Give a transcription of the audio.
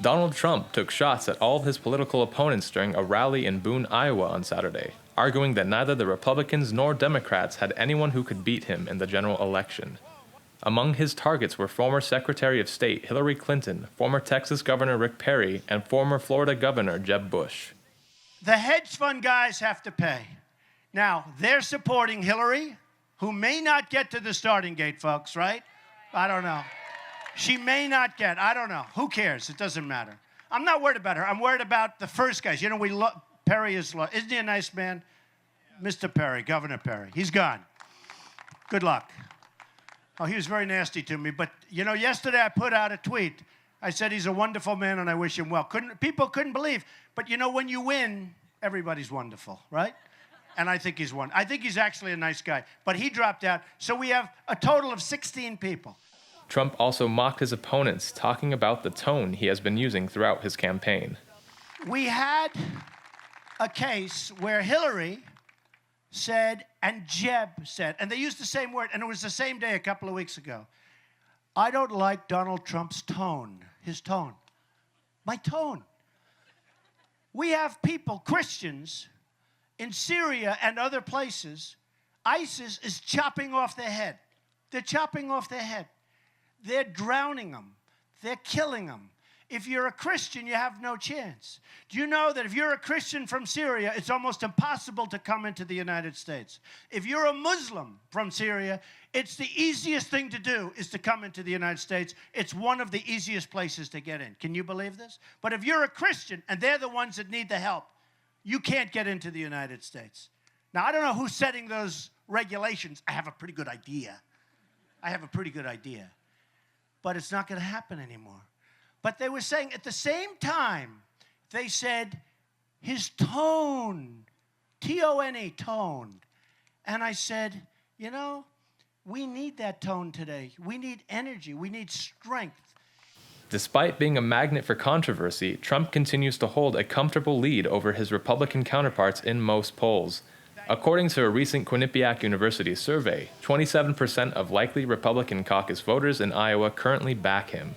Donald Trump took shots at all of his political opponents during a rally in Boone, Iowa on Saturday, arguing that neither the Republicans nor Democrats had anyone who could beat him in the general election. Among his targets were former Secretary of State Hillary Clinton, former Texas Governor Rick Perry, and former Florida Governor Jeb Bush. The hedge fund guys have to pay. Now, they're supporting Hillary, who may not get to the starting gate, folks, right? I don't know. She may not get, I don't know. Who cares? It doesn't matter. I'm not worried about her. I'm worried about the first guys. You know, Perry isn't he a nice man? Mr. Perry, Governor Perry. He's gone. Good luck. Oh, he was very nasty to me. But, you know, yesterday I put out a tweet. I said he's a wonderful man and I wish him well. People couldn't believe. But, you know, when you win, everybody's wonderful, right? And I think he's one. I think he's actually a nice guy. But he dropped out. So we have a total of 16 people. Trump also mocked his opponents, talking about the tone he has been using throughout his campaign. We had a case where Hillary said and Jeb said, and they used the same word, and it was the same day a couple of weeks ago. I don't like Donald Trump's tone, his tone. My tone. We have people, Christians, in Syria and other places. ISIS is chopping off their head. They're chopping off their head. They're drowning them. They're killing them. If you're a Christian, you have no chance. Do you know that if you're a Christian from Syria, it's almost impossible to come into the United States? If you're a Muslim from Syria, it's the easiest thing to do is to come into the United States. It's one of the easiest places to get in. Can you believe this? But if you're a Christian and they're the ones that need the help, you can't get into the United States. Now, I don't know who's setting those regulations. I have a pretty good idea. But it's not going to happen anymore. But they were saying at the same time, they said his tone, T-O-N-E, toned. And I said, you know, we need that tone today. We need energy. We need strength. Despite being a magnet for controversy, Trump continues to hold a comfortable lead over his Republican counterparts in most polls. According to a recent Quinnipiac University survey, 27% of likely Republican caucus voters in Iowa currently back him.